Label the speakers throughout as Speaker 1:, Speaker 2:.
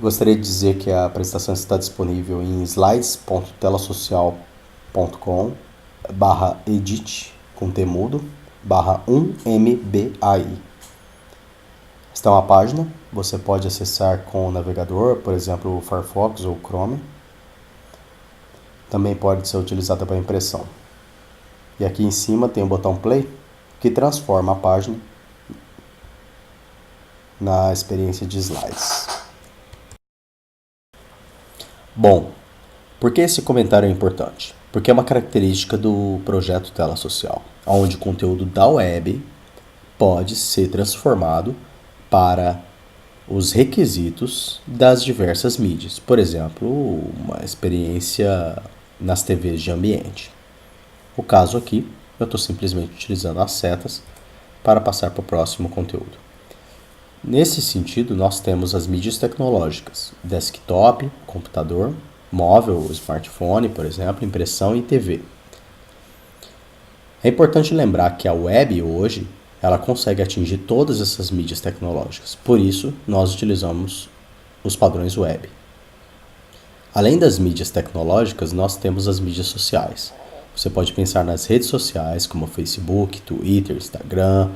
Speaker 1: Gostaria de dizer que a apresentação está disponível em slides.telasocial.com/edit com temudo /1mbai. Esta é uma página, você pode acessar com o navegador, por exemplo, o Firefox ou o Chrome. Também pode ser utilizada para impressão. E aqui em cima tem o botão Play, que transforma a página na experiência de slides. Bom, por que esse comentário é importante? Porque é uma característica do projeto Tela Social, onde o conteúdo da web pode ser transformado para os requisitos das diversas mídias. Por exemplo, uma experiência nas TVs de ambiente. O caso aqui, eu estou simplesmente utilizando as setas para passar para o próximo conteúdo. Nesse sentido, nós temos as mídias tecnológicas, desktop, computador, móvel, smartphone, por exemplo, impressão e TV. É importante lembrar que a web hoje, ela consegue atingir todas essas mídias tecnológicas. Por isso, nós utilizamos os padrões web. Além das mídias tecnológicas, nós temos as mídias sociais. Você pode pensar nas redes sociais como Facebook, Twitter, Instagram,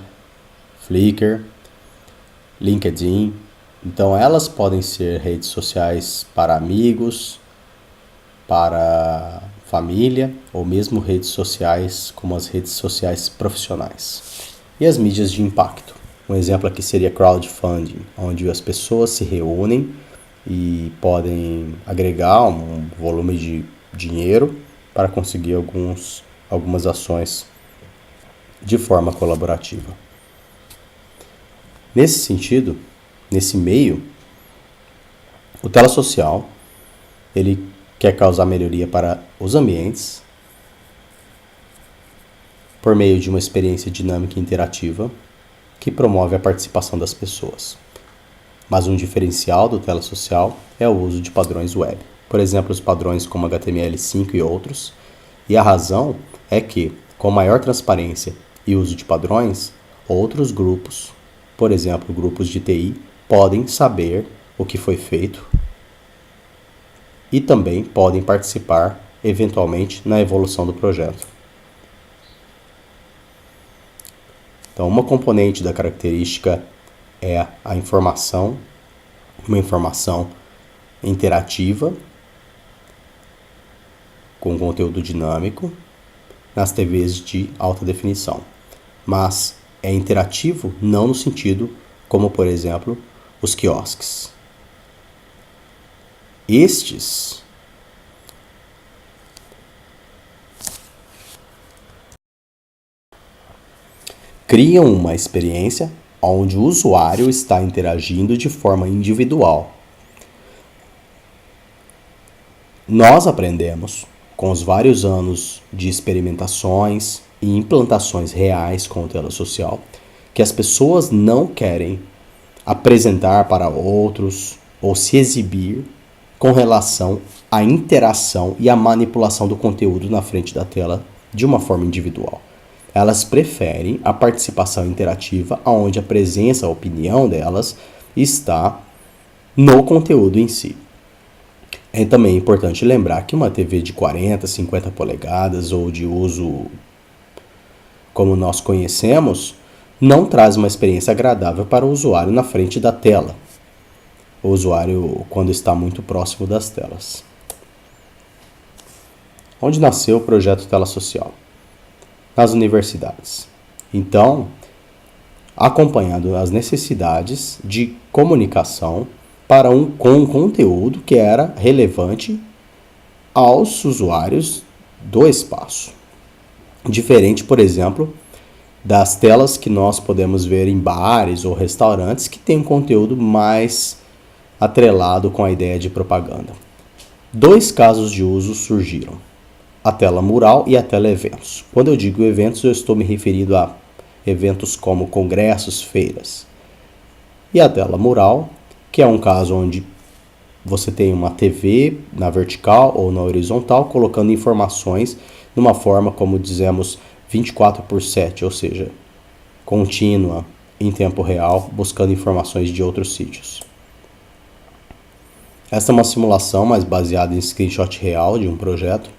Speaker 1: Flickr, LinkedIn. Então, elas podem ser redes sociais para amigos, para família, ou mesmo redes sociais como as redes sociais profissionais. E as mídias de impacto. Um exemplo aqui seria crowdfunding, onde as pessoas se reúnem e podem agregar um volume de dinheiro para conseguir algumas ações de forma colaborativa. Nesse sentido, nesse meio, o Tela Social, ele quer causar melhoria para os ambientes por meio de uma experiência dinâmica e interativa que promove a participação das pessoas. Mas um diferencial do Tela Social é o uso de padrões web, por exemplo, os padrões como HTML5 e outros, e a razão é que, com maior transparência e uso de padrões, outros grupos, por exemplo, grupos de TI, podem saber o que foi feito e também podem participar, eventualmente, na evolução do projeto. Então, uma componente da característica é a informação, uma informação interativa, com conteúdo dinâmico, nas TVs de alta definição. Mas é interativo não no sentido como, por exemplo, os quiosques. Estes criam uma experiência onde o usuário está interagindo de forma individual. Nós aprendemos, com os vários anos de experimentações e implantações reais com o Tela Social, que as pessoas não querem apresentar para outros ou se exibir com relação à interação e à manipulação do conteúdo na frente da tela de uma forma individual. Elas preferem a participação interativa, onde a presença, a opinião delas está no conteúdo em si. É também importante lembrar que uma TV de 40, 50 polegadas ou de uso como nós conhecemos, não traz uma experiência agradável para o usuário na frente da tela. O usuário quando está muito próximo das telas. Onde nasceu o projeto Tela Social? Nas universidades. Então, acompanhando as necessidades de comunicação com um conteúdo que era relevante aos usuários do espaço. Diferente, por exemplo, das telas que nós podemos ver em bares ou restaurantes que tem um conteúdo mais atrelado com a ideia de propaganda. 2 casos de uso surgiram: a tela mural e a tela eventos. Quando eu digo eventos, eu estou me referindo a eventos como congressos, feiras. E a tela mural, que é um caso onde você tem uma TV na vertical ou na horizontal, colocando informações numa forma, como dizemos, 24/7, ou seja, contínua, em tempo real, buscando informações de outros sítios. Essa é uma simulação, mas baseada em screenshot real de um projeto.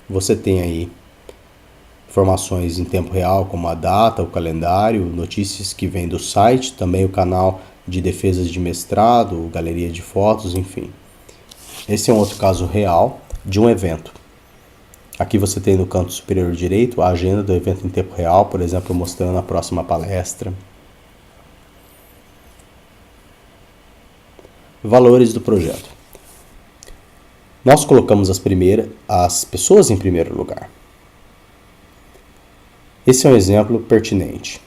Speaker 1: Você tem aí informações em tempo real, como a data, o calendário, notícias que vêm do site, também o canal de defesas de mestrado, galeria de fotos, enfim. Esse é um outro caso real de um evento. Aqui você tem no canto superior direito a agenda do evento em tempo real, por exemplo, mostrando a próxima palestra. Valores do projeto. Nós colocamos as pessoas em primeiro lugar. Esse é um exemplo pertinente,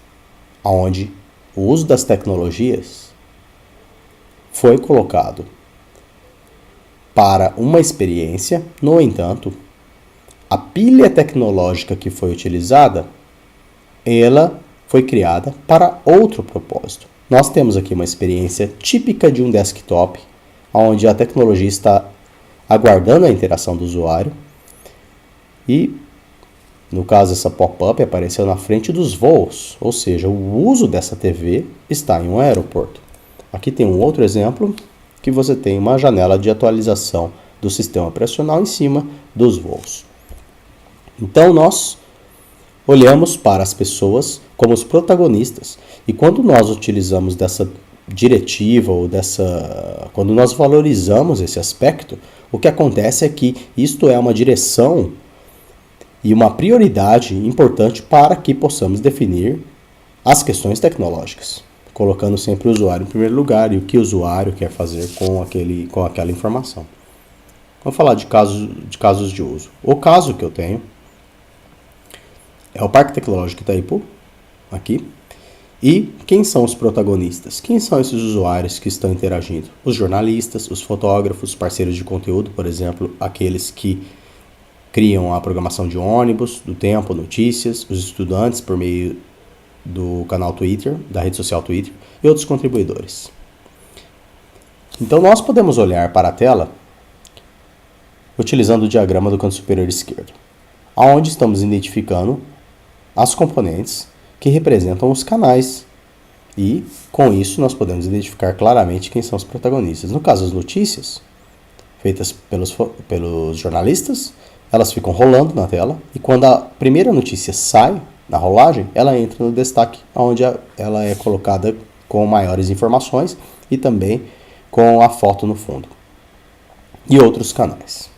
Speaker 1: onde o uso das tecnologias foi colocado para uma experiência. No entanto, a pilha tecnológica que foi utilizada, ela foi criada para outro propósito. Nós temos aqui uma experiência típica de um desktop, onde a tecnologia está aguardando a interação do usuário e, no caso, essa pop-up apareceu na frente dos voos, ou seja, o uso dessa TV está em um aeroporto. Aqui tem um outro exemplo que você tem uma janela de atualização do sistema operacional em cima dos voos. Então, nós olhamos para as pessoas como os protagonistas. E quando nós utilizamos dessa diretiva ou quando nós valorizamos esse aspecto, o que acontece é que isto é uma direção e uma prioridade importante para que possamos definir as questões tecnológicas, colocando sempre o usuário em primeiro lugar e o que o usuário quer fazer com aquela informação. Vamos falar de casos de uso. O caso que eu tenho é o Parque Tecnológico Itaipu, aqui. E quem são os protagonistas? Quem são esses usuários que estão interagindo? Os jornalistas, os fotógrafos, parceiros de conteúdo, por exemplo, aqueles que criam a programação de ônibus, do Tempo, notícias, os estudantes por meio do canal Twitter, da rede social Twitter, e outros contribuidores. Então nós podemos olhar para a tela utilizando o diagrama do canto superior esquerdo, onde estamos identificando as componentes que representam os canais. E, com isso, nós podemos identificar claramente quem são os protagonistas. No caso, as notícias, feitas pelos jornalistas, elas ficam rolando na tela. E quando a primeira notícia sai na rolagem, ela entra no destaque, onde ela é colocada com maiores informações e também com a foto no fundo. E outros canais.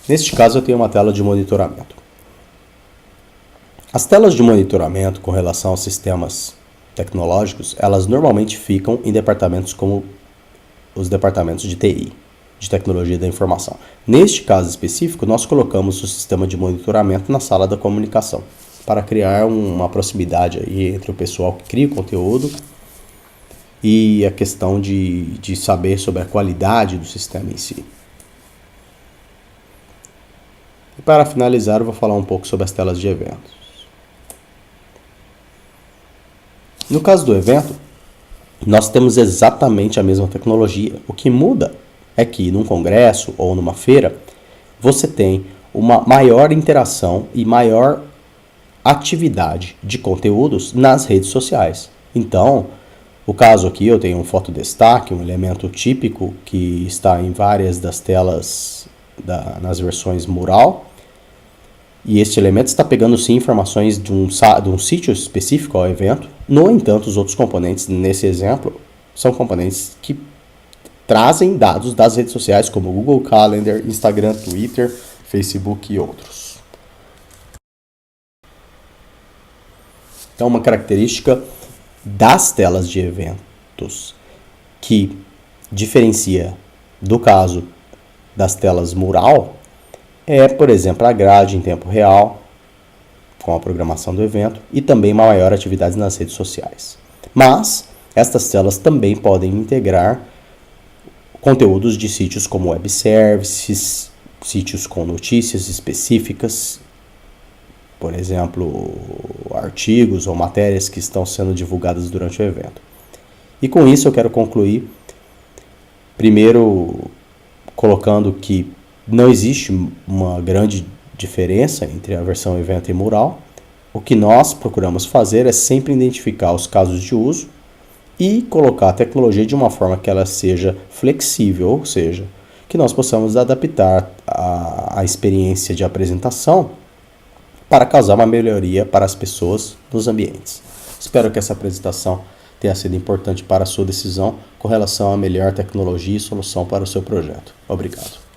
Speaker 1: Neste caso, eu tenho uma tela de monitoramento. As telas de monitoramento com relação aos sistemas tecnológicos, elas normalmente ficam em departamentos como os departamentos de TI, de tecnologia da informação. Neste caso específico, nós colocamos o sistema de monitoramento na sala da comunicação, para criar uma proximidade aí entre o pessoal que cria o conteúdo e a questão de saber sobre a qualidade do sistema em si. E para finalizar, eu vou falar um pouco sobre as telas de eventos. No caso do evento, nós temos exatamente a mesma tecnologia. O que muda é que num congresso ou numa feira, você tem uma maior interação e maior atividade de conteúdos nas redes sociais. Então, o caso aqui, eu tenho um fotodestaque, um elemento típico que está em várias das telas nas versões mural. E este elemento está pegando sim informações de um sítio específico ao evento. No entanto, os outros componentes nesse exemplo são componentes que trazem dados das redes sociais como Google Calendar, Instagram, Twitter, Facebook e outros. Então, uma característica das telas de eventos que diferencia do caso das telas mural é, por exemplo, a grade em tempo real, com a programação do evento, e também uma maior atividade nas redes sociais. Mas, estas telas também podem integrar conteúdos de sítios como web services, sítios com notícias específicas, por exemplo, artigos ou matérias que estão sendo divulgadas durante o evento. E com isso eu quero concluir, primeiro, colocando que não existe uma grande diferença entre a versão evento e mural. O que nós procuramos fazer é sempre identificar os casos de uso e colocar a tecnologia de uma forma que ela seja flexível, ou seja, que nós possamos adaptar a experiência de apresentação para causar uma melhoria para as pessoas nos ambientes. Espero que essa apresentação tenha sido importante para a sua decisão com relação à melhor tecnologia e solução para o seu projeto. Obrigado.